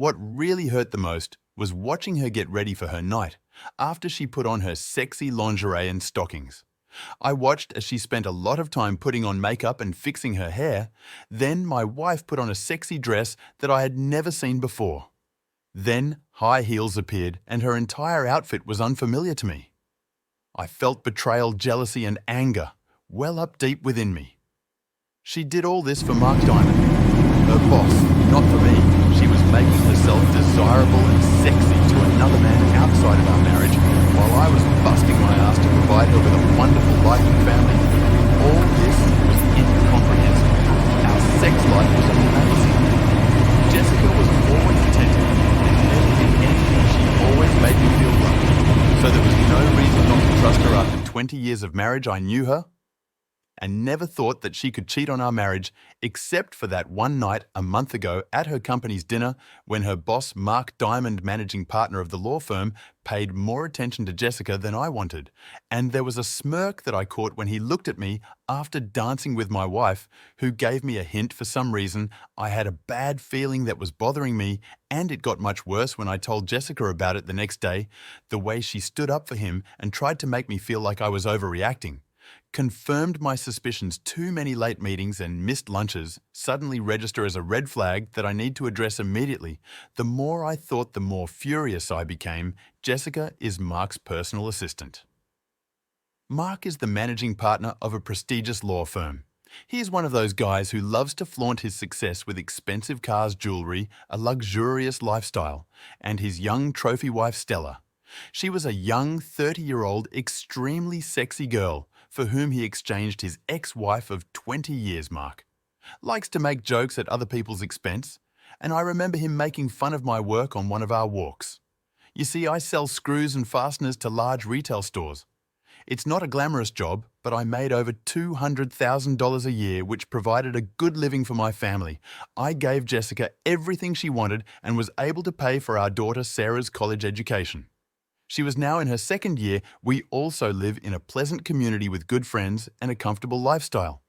What really hurt the most was watching her get ready for her night after she put on her sexy lingerie and stockings. I watched as she spent a lot of time putting on makeup and fixing her hair. Then my wife put on a sexy dress that I had never seen before. Then high heels appeared and her entire outfit was unfamiliar to me. I felt betrayal, jealousy and anger well up deep within me. She did all this for Mark Diamond, her boss, not for me. She was making herself desirable and sexy to another man outside of our marriage, while I was busting my ass to provide her with a wonderful life and family. All this was incomprehensible. Our sex life was amazing. Jessica was always attentive and never did anything. She always made me feel loved. So there was no reason not to trust her. After 20 years of marriage, I knew her and never thought that she could cheat on our marriage, except for that one night a month ago at her company's dinner when her boss, Mark Diamond, managing partner of the law firm, paid more attention to Jessica than I wanted. And there was a smirk that I caught when he looked at me after dancing with my wife, who gave me a hint for some reason. I had a bad feeling that was bothering me, and it got much worse when I told Jessica about it the next day. The way she stood up for him and tried to make me feel like I was overreacting confirmed my suspicions. Too many late meetings and missed lunches suddenly register as a red flag that I need to address immediately. The more I thought, the more furious I became. Jessica is Mark's personal assistant. Mark is the managing partner of a prestigious law firm. He is one of those guys who loves to flaunt his success with expensive cars, jewelry, a luxurious lifestyle, and his young trophy wife Stella. She was a young 30-year-old, extremely sexy girl for whom he exchanged his ex-wife of 20 years, Mark. Likes to make jokes at other people's expense, and I remember him making fun of my work on one of our walks. You see, I sell screws and fasteners to large retail stores. It's not a glamorous job, but I made over $200,000 a year, which provided a good living for my family. I gave Jessica everything she wanted and was able to pay for our daughter Sarah's college education. She was now in her second year. We also live in a pleasant community with good friends and a comfortable lifestyle.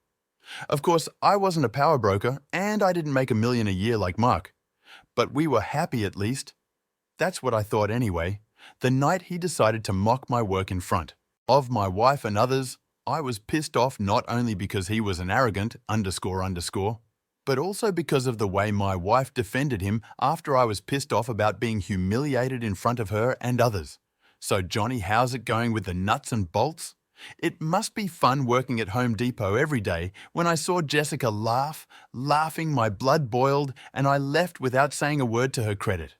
Of course, I wasn't a power broker and I didn't make $1 million a year like Mark. But we were happy at least. That's what I thought anyway. The night he decided to mock my work in front of my wife and others, I was pissed off, not only because he was an arrogant __, but also because of the way my wife defended him after I was pissed off about being humiliated in front of her and others. So Johnny, how's it going with the nuts and bolts? It must be fun working at Home Depot every day. When I saw Jessica laughing, my blood boiled and I left without saying a word to her credit.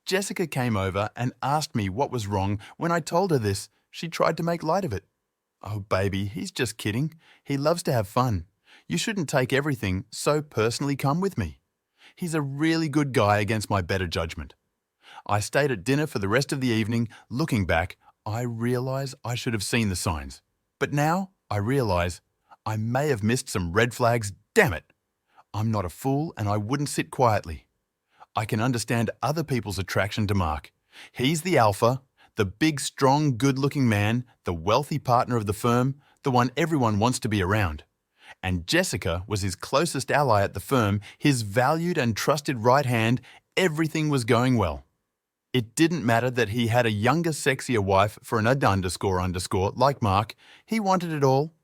Jessica came over and asked me what was wrong. When I told her this, she tried to make light of it. Oh baby, he's just kidding. He loves to have fun. You shouldn't take everything so personally. Come with me. He's a really good guy against my better judgment. I stayed at dinner for the rest of the evening. Looking back, I realize I should have seen the signs. But now I realize I may have missed some red flags. Damn it! I'm not a fool and I wouldn't sit quietly. I can understand other people's attraction to Mark. He's the alpha, the big, strong, good-looking man, the wealthy partner of the firm, the one everyone wants to be around. And Jessica was his closest ally at the firm, his valued and trusted right hand. Everything was going well. It didn't matter that he had a younger, sexier wife for an __, like Mark. He wanted it all.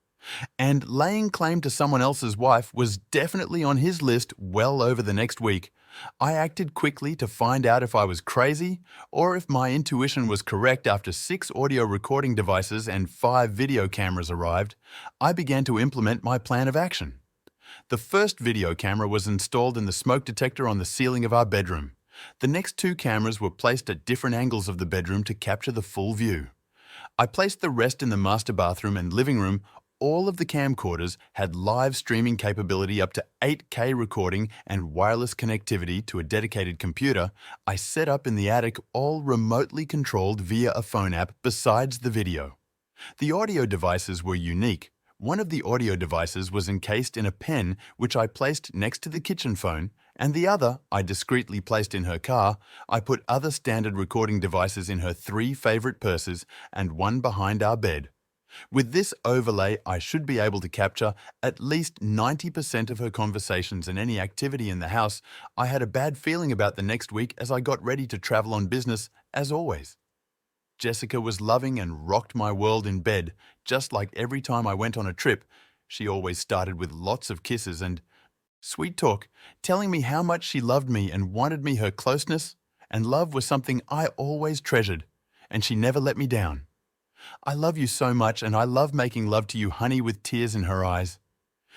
And laying claim to someone else's wife was definitely on his list well over the next week. I acted quickly to find out if I was crazy or if my intuition was correct. After 6 audio recording devices and 5 video cameras arrived, I began to implement my plan of action. The first video camera was installed in the smoke detector on the ceiling of our bedroom. The next 2 cameras were placed at different angles of the bedroom to capture the full view. I placed the rest in the master bathroom and living room. All of the camcorders had live streaming capability up to 8K recording and wireless connectivity to a dedicated computer I set up in the attic, all remotely controlled via a phone app besides the video. The audio devices were unique. One of the audio devices was encased in a pen, which I placed next to the kitchen phone, and the other I discreetly placed in her car. I put other standard recording devices in her 3 favorite purses and one behind our bed. With this overlay, I should be able to capture at least 90% of her conversations and any activity in the house. I had a bad feeling about the next week as I got ready to travel on business, as always. Jessica was loving and rocked my world in bed, just like every time I went on a trip. She always started with lots of kisses and sweet talk, telling me how much she loved me and wanted me her closeness, and love was something I always treasured, and she never let me down. I love you so much and I love making love to you, honey, with tears in her eyes.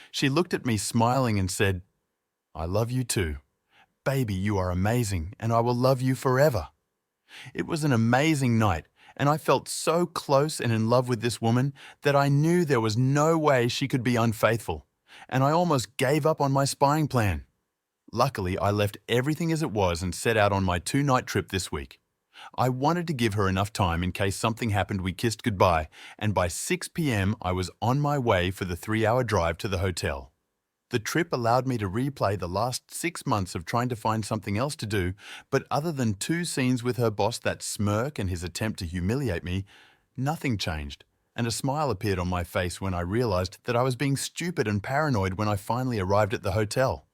She looked at me smiling and said, I love you too. Baby, you are amazing and I will love you forever. It was an amazing night and I felt so close and in love with this woman that I knew there was no way she could be unfaithful, and I almost gave up on my spying plan. Luckily, I left everything as it was and set out on my 2-night trip this week. I wanted to give her enough time in case something happened. We kissed goodbye, and by 6 p.m. I was on my way for the 3-hour drive to the hotel. The trip allowed me to replay the last 6 months of trying to find something else to do, but other than 2 scenes with her boss, that smirk and his attempt to humiliate me, nothing changed, and a smile appeared on my face when I realized that I was being stupid and paranoid when I finally arrived at the hotel.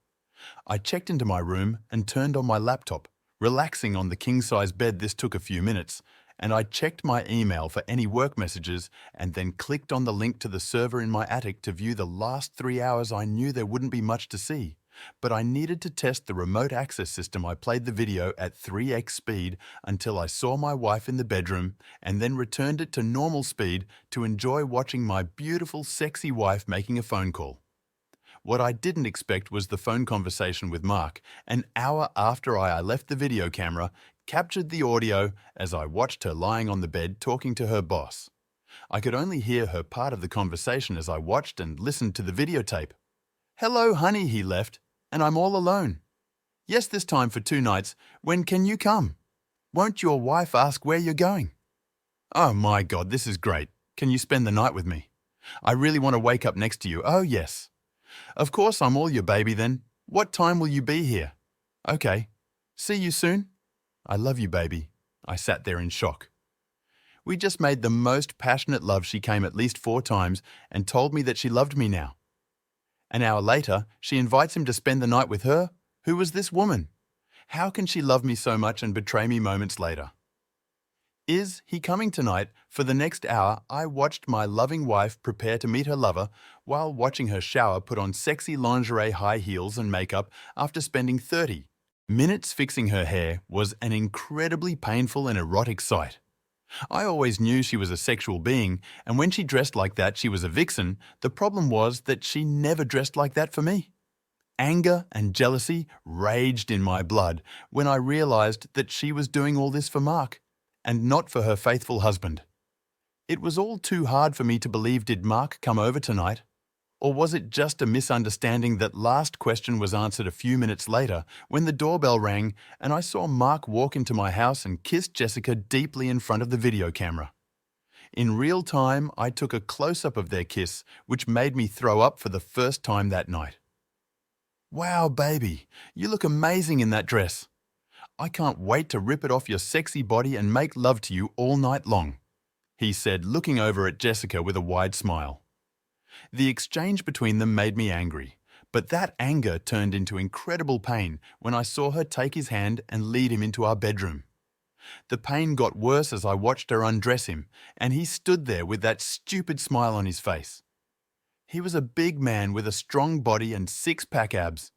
I checked into my room and turned on my laptop. Relaxing on the king-size bed, this took a few minutes, and I checked my email for any work messages and then clicked on the link to the server in my attic to view the last 3 hours. I knew there wouldn't be much to see, but I needed to test the remote access system. I played the video at 3x speed until I saw my wife in the bedroom and then returned it to normal speed to enjoy watching my beautiful, sexy wife making a phone call. What I didn't expect was the phone conversation with Mark. An hour after I left the video camera, captured the audio as I watched her lying on the bed talking to her boss. I could only hear her part of the conversation as I watched and listened to the videotape. Hello, honey, he left, and I'm all alone. Yes, this time for 2 nights. When can you come? Won't your wife ask where you're going? Oh my God, this is great. Can you spend the night with me? I really want to wake up next to you. Oh yes. Of course, I'm all your baby then. What time will you be here? Okay. See you soon? I love you, baby. I sat there in shock. We just made the most passionate love. She came at least 4 times and told me that she loved me now. An hour later, she invites him to spend the night with her. Who was this woman? How can she love me so much and betray me moments later? Is he coming tonight? For the next hour, I watched my loving wife prepare to meet her lover while watching her shower, put on sexy lingerie, high heels and makeup after spending 30 minutes fixing her hair was an incredibly painful and erotic sight. I always knew she was a sexual being, and when she dressed like that, she was a vixen. The problem was that she never dressed like that for me. Anger and jealousy raged in my blood when I realized that she was doing all this for Mark and not for her faithful husband. It was all too hard for me to believe. Did Mark come over tonight? Or was it just a misunderstanding? That last question was answered a few minutes later when the doorbell rang and I saw Mark walk into my house and kiss Jessica deeply in front of the video camera. In real time, I took a close-up of their kiss, which made me throw up for the first time that night. Wow, baby, you look amazing in that dress. I can't wait to rip it off your sexy body and make love to you all night long, he said, looking over at Jessica with a wide smile. The exchange between them made me angry, but that anger turned into incredible pain when I saw her take his hand and lead him into our bedroom. The pain got worse as I watched her undress him, and he stood there with that stupid smile on his face. He was a big man with a strong body and 6-pack abs.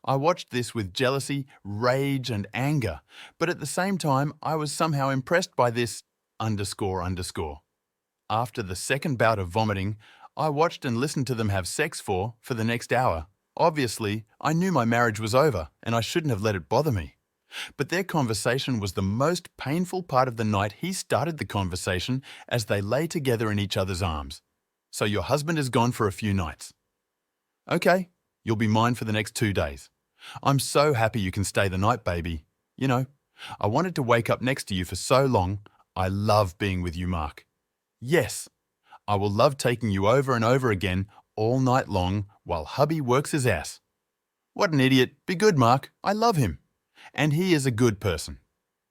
I watched this with jealousy, rage, and anger, but at the same time, I was somehow impressed by this ___. After the second bout of vomiting, I watched and listened to them have sex for the next hour. Obviously, I knew my marriage was over and I shouldn't have let it bother me. But their conversation was the most painful part of the night. He started the conversation as they lay together in each other's arms. So your husband is gone for a few nights. Okay, you'll be mine for the next 2 days. I'm so happy you can stay the night, baby. You know, I wanted to wake up next to you for so long. I love being with you, Mark. Yes, I will love taking you over and over again all night long while hubby works his ass. What an idiot. Be good, Mark. I love him. And he is a good person.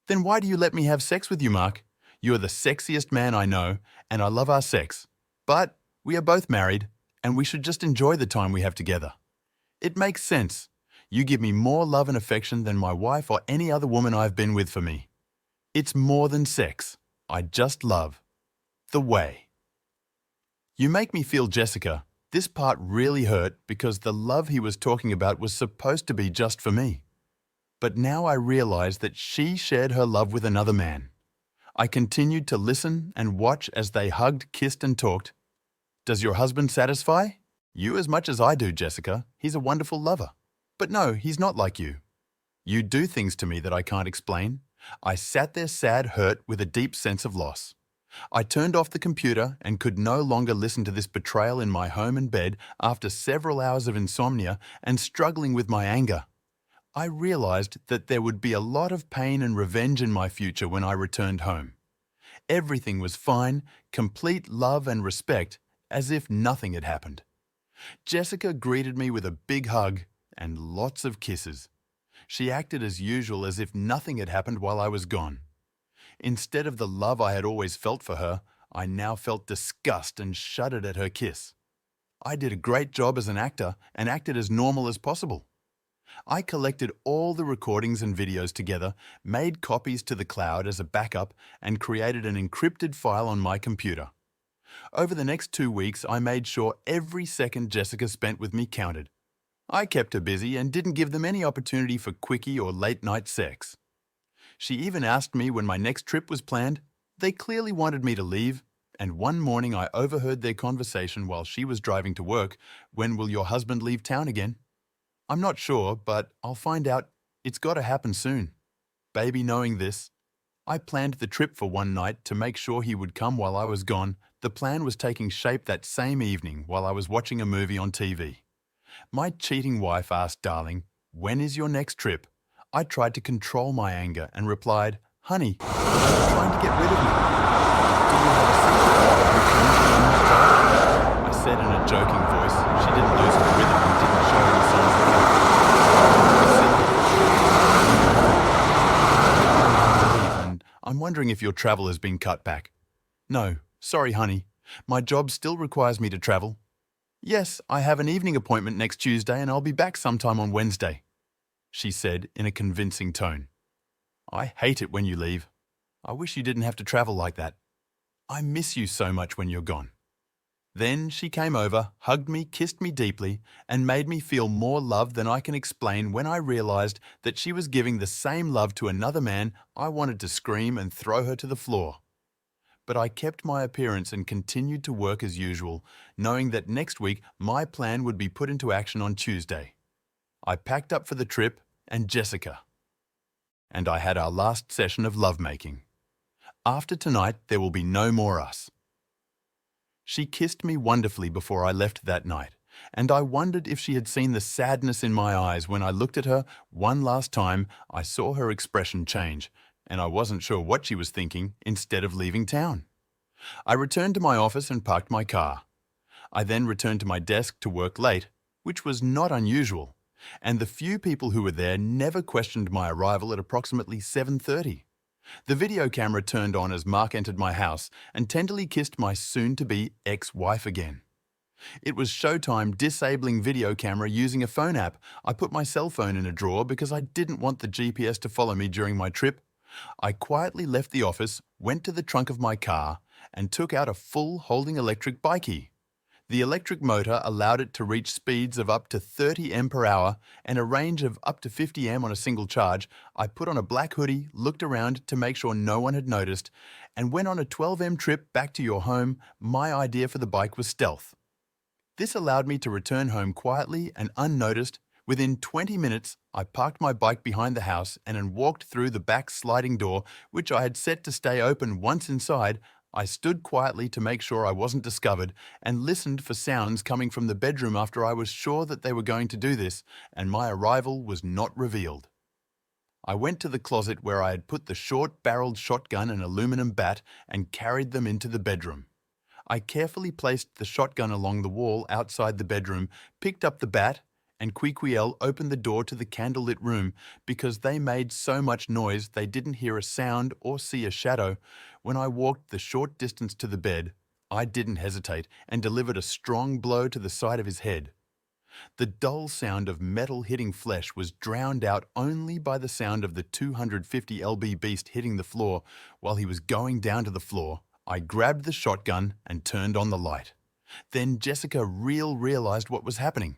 Then why do you let me have sex with you, Mark? You are the sexiest man I know, and I love our sex. But we are both married, and we should just enjoy the time we have together. It makes sense. You give me more love and affection than my wife or any other woman I've been with for me. It's more than sex. I just love the way. You make me feel, Jessicaa. This part really hurt because the love he was talking about was supposed to be just for me. But now I realize that she shared her love with another man. I continued to listen and watch as they hugged, kissed, and talked. Does your husband satisfy? You as much as I do, Jessicaa. He's a wonderful lover. But no, he's not like you. You do things to me that I can't explain. I sat there sad, hurt, with a deep sense of loss. I turned off the computer and could no longer listen to this betrayal in my home and bed after several hours of insomnia and struggling with my anger. I realized that there would be a lot of pain and revenge in my future when I returned home. Everything was fine, complete love and respect, as if nothing had happened. Jessicaa greeted me with a big hug and lots of kisses. She acted as usual, as if nothing had happened while I was gone. Instead of the love I had always felt for her, I now felt disgust and shuddered at her kiss. I did a great job as an actor and acted as normal as possible. I collected all the recordings and videos together, made copies to the cloud as a backup, and created an encrypted file on my computer. Over the next 2 weeks, I made sure every second Jessicaa spent with me counted. I kept her busy and didn't give them any opportunity for quickie or late-night sex. She even asked me when my next trip was planned. They clearly wanted me to leave, and one morning I overheard their conversation while she was driving to work. When will your husband leave town again? I'm not sure, but I'll find out. It's got to happen soon. Baby, knowing this, I planned the trip for one night to make sure he would come while I was gone. The plan was taking shape that same evening while I was watching a movie on TV. My cheating wife asked, "Darling, when is your next trip?" I tried to control my anger and replied, "Honey, are you trying to get rid of me? Do you have a secret I said in a joking voice. She didn't lose her rhythm and didn't show any signs of that. And I'm wondering if your travel has been cut back. No, sorry, honey. My job still requires me to travel. Yes, I have an evening appointment next Tuesday and I'll be back sometime on Wednesday," she said in a convincing tone. "I hate it when you leave. I wish you didn't have to travel like that. I miss you so much when you're gone." Then she came over, hugged me, kissed me deeply, and made me feel more love than I can explain. When I realized that she was giving the same love to another man, I wanted to scream and throw her to the floor. But I kept my appearance and continued to work as usual, knowing that next week my plan would be put into action on Tuesday. I packed up for the trip and Jessicaa. And I had our last session of lovemaking. After tonight, there will be no more us. She kissed me wonderfully before I left that night, and I wondered if she had seen the sadness in my eyes when I looked at her one last time. I saw her expression change, and I wasn't sure what she was thinking instead of leaving town. I returned to my office and parked my car. I then returned to my desk to work late, which was not unusual, and the few people who were there never questioned my arrival at approximately 7:30. The video camera turned on as Mark entered my house and tenderly kissed my soon-to-be ex-wife again. It was showtime disabling video camera using a phone app. I put my cell phone in a drawer because I didn't want the GPS to follow me during my trip. I quietly left the office, went to the trunk of my car, and took out a full holding electric bikie. The electric motor allowed it to reach speeds of up to 30 mph and a range of up to 50 m on a single charge. I put on a black hoodie, looked around to make sure no one had noticed, and went on a 12 m trip back to your home. My idea for the bike was stealth. This allowed me to return home quietly and unnoticed. Within 20 minutes, I parked my bike behind the house and then walked through the back sliding door, which I had set to stay open. Once inside, I stood quietly to make sure I wasn't discovered and listened for sounds coming from the bedroom after I was sure that they were going to do this and my arrival was not revealed. I went to the closet where I had put the short-barreled shotgun and aluminum bat and carried them into the bedroom. I carefully placed the shotgun along the wall outside the bedroom, picked up the bat, and Quiquiel opened the door to the candlelit room because they made so much noise they didn't hear a sound or see a shadow. When I walked the short distance to the bed, I didn't hesitate and delivered a strong blow to the side of his head. The dull sound of metal hitting flesh was drowned out only by the sound of the 250 lb beast hitting the floor. While he was going down to the floor, I grabbed the shotgun and turned on the light. Then Jessica realized what was happening.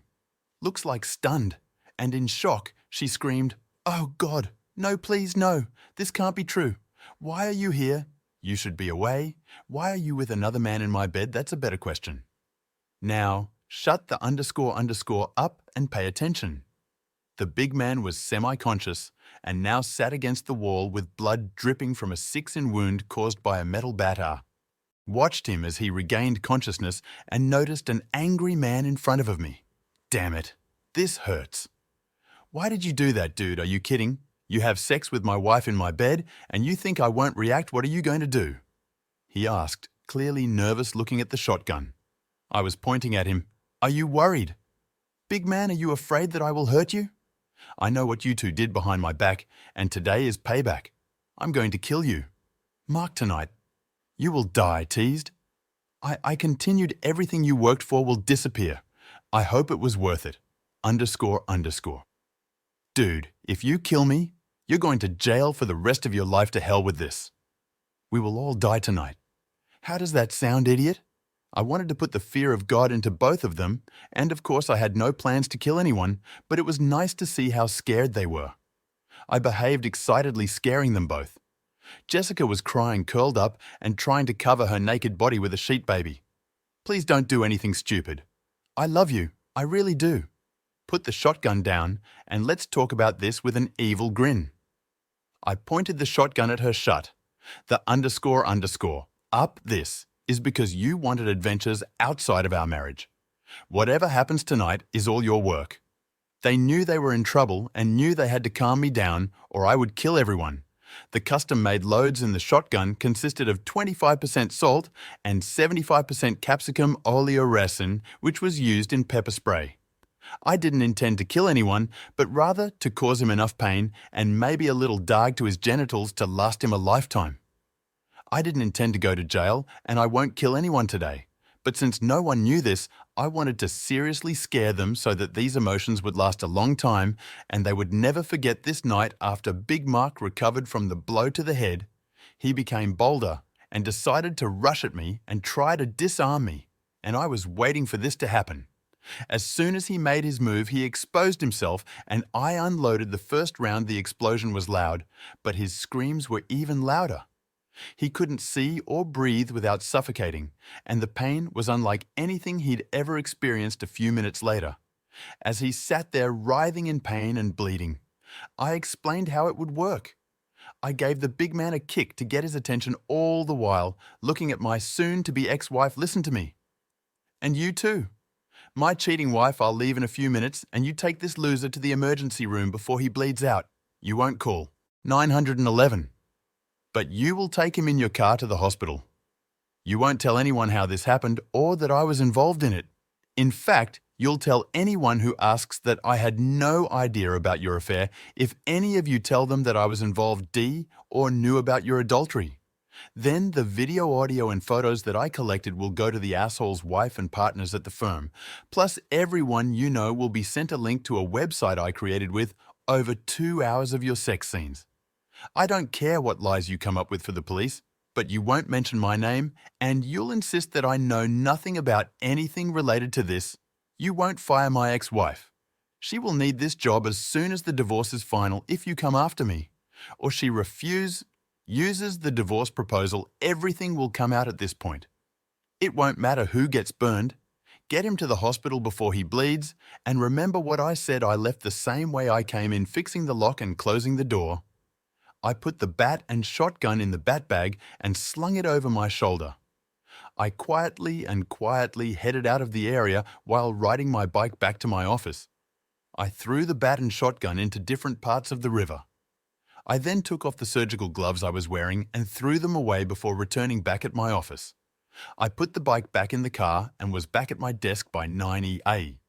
Looks like stunned, and in shock, she screamed, "Oh God, no, please, no, this can't be true. Why are you here? You should be away. Why are you with another man in my bed? That's a better question." Now, shut the _ up and pay attention. The big man was semi-conscious and now sat against the wall with blood dripping from a 6-in wound caused by a metal batter. Watched him as he regained consciousness and noticed an angry man in front of me. Damn it, this hurts. Why did you do that, dude? Are you kidding? You have sex with my wife in my bed and you think I won't react? What are you going to do? He asked, clearly nervous, looking at the shotgun. I was pointing at him. Are you worried? Big man, are you afraid that I will hurt you? I know what you two did behind my back, and today is payback. I'm going to kill you. Mark tonight. You will die, teased. I continued. Everything you worked for will disappear. I hope it was worth it. __. Dude, if you kill me, you're going to jail for the rest of your life. To hell with this. We will all die tonight. How does that sound, idiot? I wanted to put the fear of God into both of them, and of course I had no plans to kill anyone, but it was nice to see how scared they were. I behaved excitedly, scaring them both. Jessica was crying, curled up, and trying to cover her naked body with a sheet baby. Please don't do anything stupid. I love you, I really do. Put the shotgun down, and let's talk about this with an evil grin. I pointed the shotgun at her shut. The _ up this is because you wanted adventures outside of our marriage. Whatever happens tonight is all your work. They knew they were in trouble and knew they had to calm me down or I would kill everyone. The custom-made loads in the shotgun consisted of 25% salt and 75% capsicum oleoresin, which was used in pepper spray. I didn't intend to kill anyone, but rather to cause him enough pain and maybe a little dag to his genitals to last him a lifetime. I didn't intend to go to jail, and I won't kill anyone today. But since no one knew this, I wanted to seriously scare them so that these emotions would last a long time and they would never forget this night. After Big Mark recovered from the blow to the head, he became bolder and decided to rush at me and try to disarm me, and I was waiting for this to happen. As soon as he made his move, he exposed himself and I unloaded the first round. The explosion was loud, but his screams were even louder. He couldn't see or breathe without suffocating, and the pain was unlike anything he'd ever experienced. A few minutes later, as he sat there writhing in pain and bleeding, I explained how it would work. I gave the big man a kick to get his attention, all the while looking at my soon-to-be ex-wife. Listen to me. And you too. My cheating wife, I'll leave in a few minutes, and you take this loser to the emergency room before he bleeds out. You won't call 911. But you will take him in your car to the hospital. You won't tell anyone how this happened or that I was involved in it. In fact, you'll tell anyone who asks that I had no idea about your affair if any of you tell them that I was involved, or knew about your adultery. Then the video, audio, and photos that I collected will go to the asshole's wife and partners at the firm. Plus, everyone you know will be sent a link to a website I created with over 2 hours of your sex scenes. I don't care what lies you come up with for the police, but you won't mention my name, and you'll insist that I know nothing about anything related to this. You won't fire my ex-wife. She will need this job as soon as the divorce is final if you come after me. Or she uses the divorce proposal. Everything will come out at this point. It won't matter who gets burned. Get him to the hospital before he bleeds, and remember what I said. I left the same way I came in, fixing the lock and closing the door. I put the bat and shotgun in the bat bag and slung it over my shoulder. I quietly headed out of the area while riding my bike back to my office. I threw the bat and shotgun into different parts of the river. I then took off the surgical gloves I was wearing and threw them away before returning back at my office. I put the bike back in the car and was back at my desk by 9 a.m.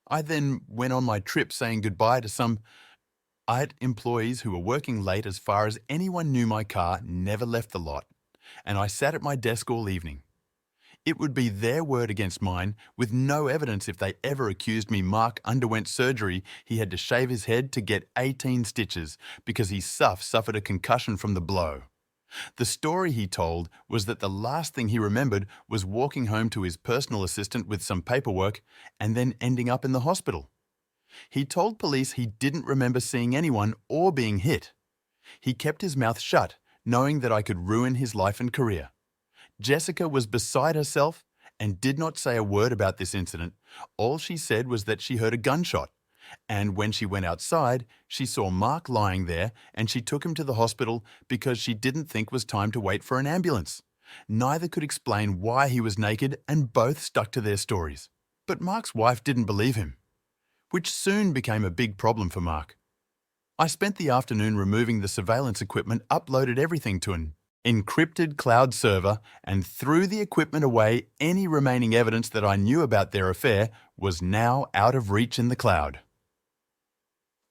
I then went on my trip, saying goodbye to some employees who were working late. As far as anyone knew, my car never left the lot, and I sat at my desk all evening. It would be their word against mine, with no evidence if they ever accused me Mark underwent surgery he had to shave his head to get 18 stitches because he suffered a concussion from the blow. The story he told was that the last thing he remembered was walking home to his personal assistant with some paperwork and then ending up in the hospital. He told police he didn't remember seeing anyone or being hit. He kept his mouth shut, knowing that I could ruin his life and career. Jessicaa was beside herself and did not say a word about this incident. All she said was that she heard a gunshot, and when she went outside, she saw Mark lying there and she took him to the hospital because she didn't think was time to wait for an ambulance. Neither could explain why he was naked and both stuck to their stories. But Mark's wife didn't believe him, which soon became a big problem for Mark. I spent the afternoon removing the surveillance equipment, uploaded everything to an encrypted cloud server, and threw the equipment away. Any remaining evidence that I knew about their affair was now out of reach in the cloud.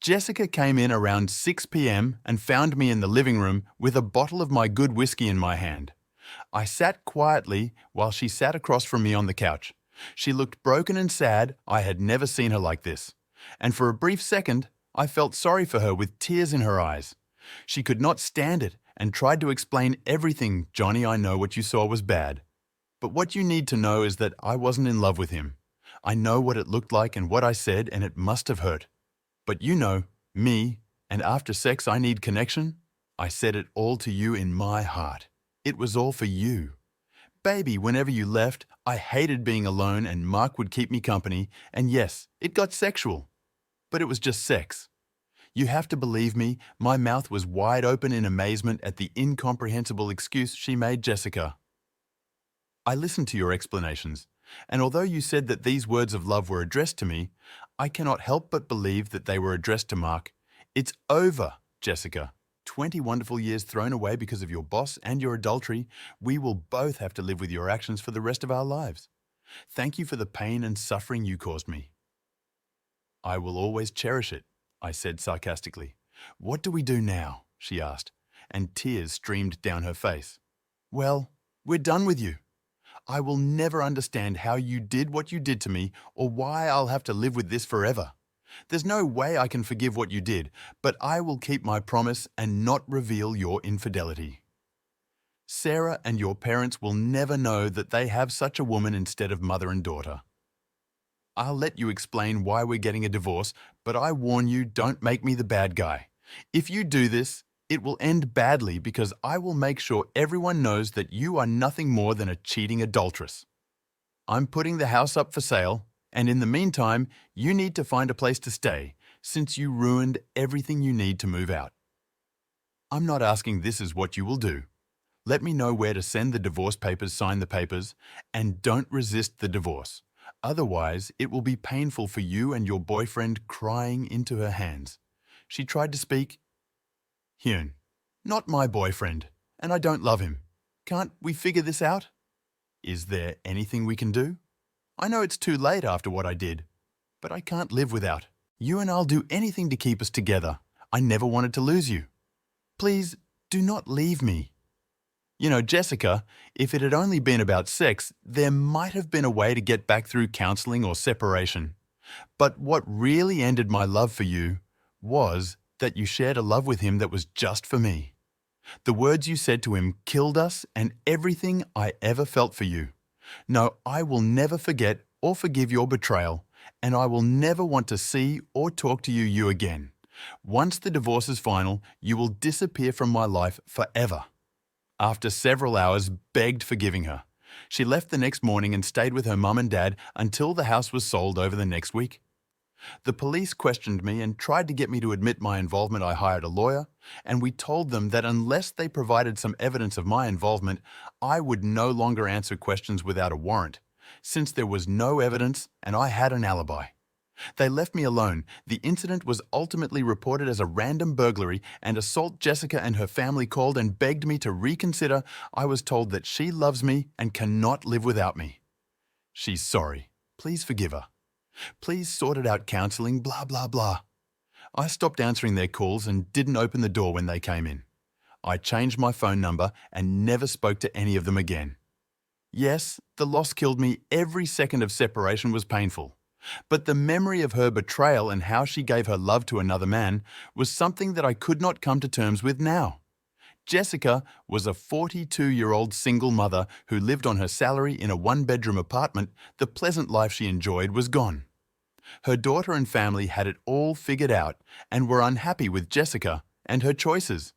Jessicaa came in around 6 p.m. and found me in the living room with a bottle of my good whiskey in my hand. I sat quietly while she sat across from me on the couch. She looked broken and sad. I had never seen her like this. And for a brief second, I felt sorry for her with tears in her eyes. She could not stand it and tried to explain everything. "Johnny, I know what you saw was bad. But what you need to know is that I wasn't in love with him. I know what it looked like and what I said, and it must have hurt. But you know, me, and after sex I need connection. I said it all to you in my heart. It was all for you. Baby, whenever you left, I hated being alone and Mark would keep me company, and yes, it got sexual. But it was just sex. You have to believe me, my mouth was wide open in amazement at the incomprehensible excuse she made Jessicaa. I listened to your explanations, and although you said that these words of love were addressed to me, I cannot help but believe that they were addressed to Mark. It's over, Jessicaa. 20 wonderful years thrown away because of your boss and your adultery. We will both have to live with your actions for the rest of our lives. Thank you for the pain and suffering you caused me. I will always cherish it, I said sarcastically. What do we do now? She asked, and tears streamed down her face. Well, we're done with you. I will never understand how you did what you did to me or why I'll have to live with this forever. There's no way I can forgive what you did, but I will keep my promise and not reveal your infidelity. Sarah and your parents will never know that they have such a woman instead of mother and daughter. I'll let you explain why we're getting a divorce, but I warn you, don't make me the bad guy. If you do this, it will end badly because I will make sure everyone knows that you are nothing more than a cheating adulteress. I'm putting the house up for sale, and in the meantime, you need to find a place to stay, since you ruined everything you need to move out. I'm not asking this is what you will do. Let me know where to send the divorce papers, sign the papers, and don't resist the divorce. Otherwise, it will be painful for you and your boyfriend crying into her hands. She tried to speak. Hyun, not my boyfriend, and I don't love him. Can't we figure this out? Is there anything we can do? I know it's too late after what I did, but I can't live without. You and I'll do anything to keep us together. I never wanted to lose you. Please, do not leave me. You know, Jessicaa, if it had only been about sex, there might have been a way to get back through counseling or separation. But what really ended my love for you was that you shared a love with him that was just for me. The words you said to him killed us and everything I ever felt for you. No, I will never forget or forgive your betrayal, and I will never want to see or talk to you again. Once the divorce is final, you will disappear from my life forever. After several hours, begged forgiving her. She left the next morning and stayed with her mum and dad until the house was sold over the next week. The police questioned me and tried to get me to admit my involvement. I hired a lawyer, and we told them that unless they provided some evidence of my involvement, I would no longer answer questions without a warrant, since there was no evidence and I had an alibi. They left me alone. The incident was ultimately reported as a random burglary, and assault. Jessicaa and her family called and begged me to reconsider. I was told that she loves me and cannot live without me. She's sorry. Please forgive her. Please sort it out counseling, blah, blah, blah. I stopped answering their calls and didn't open the door when they came in. I changed my phone number and never spoke to any of them again. Yes, the loss killed me. Every second of separation was painful. But the memory of her betrayal and how she gave her love to another man was something that I could not come to terms with now. Jessicaa was a 42-year-old single mother who lived on her salary in a one-bedroom apartment. The pleasant life she enjoyed was gone. Her daughter and family had it all figured out and were unhappy with Jessicaa and her choices.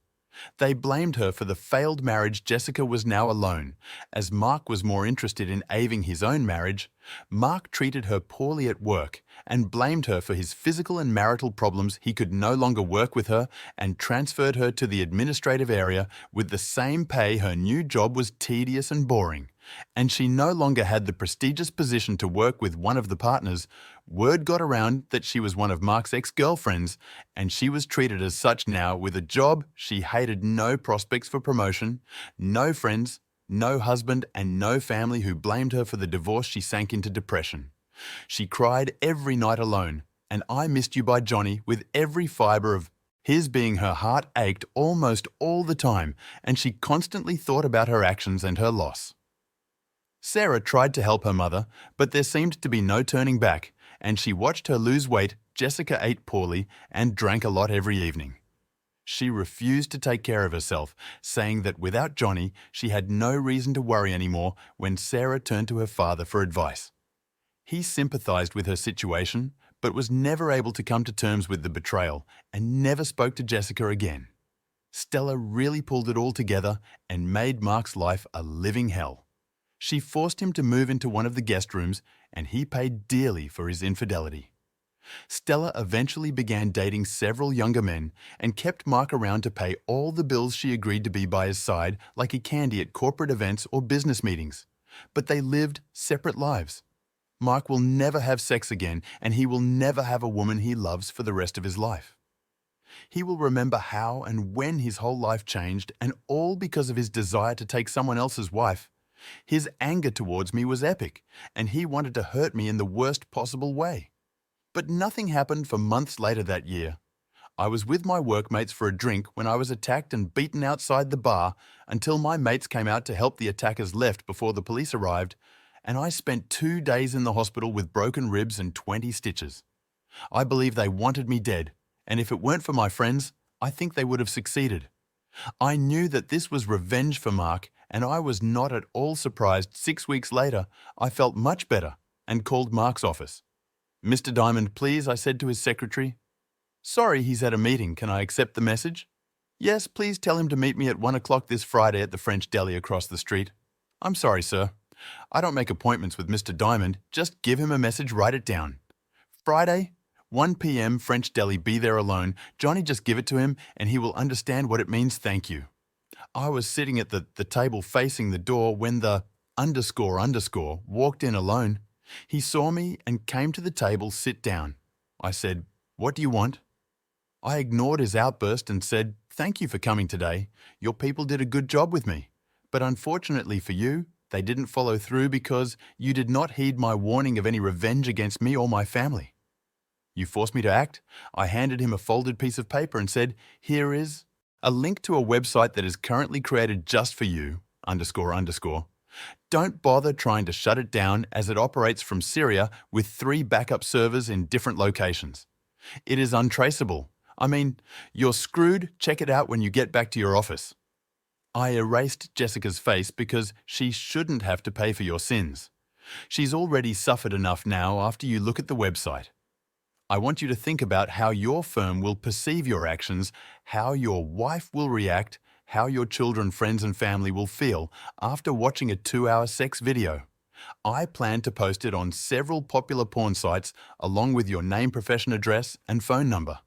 They blamed her for the failed marriage. Jessicaa was now alone. As Mark was more interested in aving his own marriage, Mark treated her poorly at work and blamed her for his physical and marital problems. He could no longer work with her and transferred her to the administrative area. With the same pay, her new job was tedious and boring, and she no longer had the prestigious position to work with one of the partners. Word got around that she was one of Mark's ex-girlfriends, and she was treated as such now. With a job she hated, no prospects for promotion, no friends, no husband, and no family who blamed her for the divorce. She sank into depression. She cried every night alone, and I Missed You by Johnny with every fibre of his being. Her heart ached almost all the time, and she constantly thought about her actions and her loss. Sarah tried to help her mother, but there seemed to be no turning back, and she watched her lose weight. Jessicaa ate poorly and drank a lot every evening. She refused to take care of herself, saying that without Johnny, she had no reason to worry anymore. When Sarah turned to her father for advice, he sympathized with her situation, but was never able to come to terms with the betrayal and never spoke to Jessicaa again. Stella really pulled it all together and made Mark's life a living hell. She forced him to move into one of the guest rooms, and he paid dearly for his infidelity. Stella eventually began dating several younger men and kept Mark around to pay all the bills. She agreed to be by his side like a candy at corporate events or business meetings. But they lived separate lives. Mark will never have sex again, and he will never have a woman he loves for the rest of his life. He will remember how and when his whole life changed, and all because of his desire to take someone else's wife. His anger towards me was epic, and he wanted to hurt me in the worst possible way. But nothing happened for months later that year. I was with my workmates for a drink when I was attacked and beaten outside the bar until my mates came out to help. The attackers left before the police arrived, and I spent 2 days in the hospital with broken ribs and 20 stitches. I believe they wanted me dead, and if it weren't for my friends, I think they would have succeeded. I knew that this was revenge for Mark, and I was not at all surprised. 6 weeks later, I felt much better and called Mark's office. "Mr. Diamond, please," I said to his secretary. "Sorry, he's at a meeting. Can I accept the message?" "Yes, please tell him to meet me at 1 o'clock this Friday at the French deli across the street." "I'm sorry, sir. I don't make appointments with Mr. Diamond. Just give him a message, write it down. Friday, 1 p.m. French deli, be there alone. Johnny, just give it to him and he will understand what it means. Thank you." I was sitting at the table facing the door when the __ walked in alone. He saw me and came to the table. "Sit down." I said, "What do you want?" I ignored his outburst and said, "Thank you for coming today. Your people did a good job with me. But unfortunately for you, they didn't follow through because you did not heed my warning of any revenge against me or my family. You forced me to act." I handed him a folded piece of paper and said, "Here is a link to a website that is currently created just for you, __. Don't bother trying to shut it down as it operates from Syria with 3 backup servers in different locations. It is untraceable. I mean, you're screwed. Check it out when you get back to your office." I erased Jessicaa's face because she shouldn't have to pay for your sins. She's already suffered enough now after you look at the website. I want you to think about how your firm will perceive your actions, how your wife will react, how your children, friends and family will feel after watching a 2-hour sex video. I plan to post it on several popular porn sites along with your name, profession, address and phone number.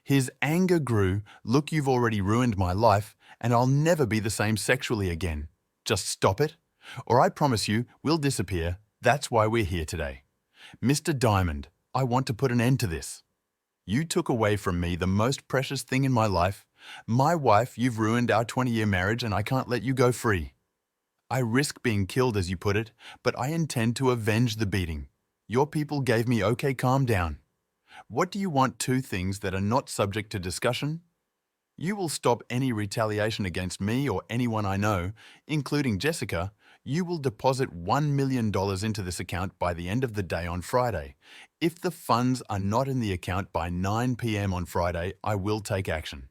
His anger grew. "Look, you've already ruined my life and I'll never be the same sexually again. Just stop it, or I promise you we'll disappear. That's why we're here today. Mr. Diamond, I want to put an end to this. You took away from me the most precious thing in my life. My wife, you've ruined our 20-year marriage and I can't let you go free. I risk being killed, as you put it, but I intend to avenge the beating. Your people gave me okay, calm down. What do you want? 2 things that are not subject to discussion. You will stop any retaliation against me or anyone I know, including Jessicaa. You will deposit $1 million into this account by the end of the day on Friday. If the funds are not in the account by 9 p.m. on Friday, I will take action.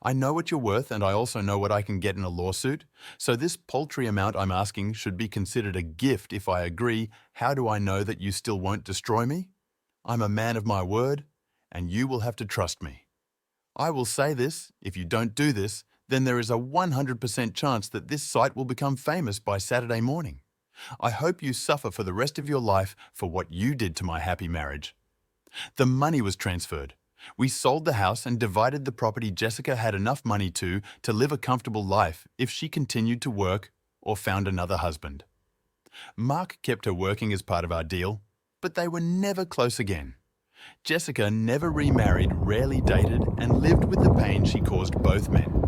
I know what you're worth and I also know what I can get in a lawsuit, so this paltry amount I'm asking should be considered a gift if I agree. How do I know that you still won't destroy me? I'm a man of my word, and you will have to trust me. I will say this: if you don't do this, then there is a 100% chance that this site will become famous by Saturday morning. I hope you suffer for the rest of your life for what you did to my happy marriage. The money was transferred. We sold the house and divided the property. Jessicaa had enough money to live a comfortable life if she continued to work or found another husband. Mark kept her working as part of our deal, but they were never close again. Jessicaa never remarried, rarely dated, and lived with the pain she caused both men.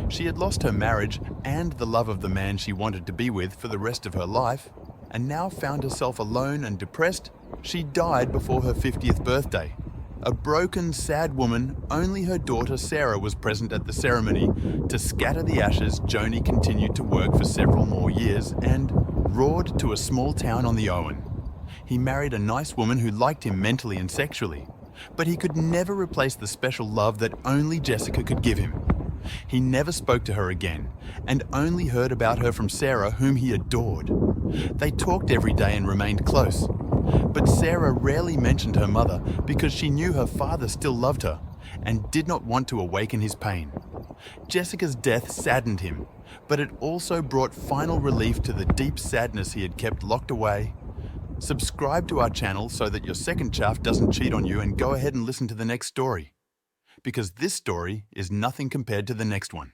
She had lost her marriage and the love of the man she wanted to be with for the rest of her life, and now found herself alone and depressed. She died before her 50th birthday. A broken, sad woman. Only her daughter Sarah was present at the ceremony. To scatter the ashes, Joni continued to work for several more years and roared to a small town on the Owen. He married a nice woman who liked him mentally and sexually, but he could never replace the special love that only Jessicaa could give him. He never spoke to her again, and only heard about her from Sarah, whom he adored. They talked every day and remained close. But Sarah rarely mentioned her mother because she knew her father still loved her and did not want to awaken his pain. Jessicaa's death saddened him, but it also brought final relief to the deep sadness he had kept locked away. Subscribe to our channel so that your second chaff doesn't cheat on you, and go ahead and listen to the next story, because this story is nothing compared to the next one.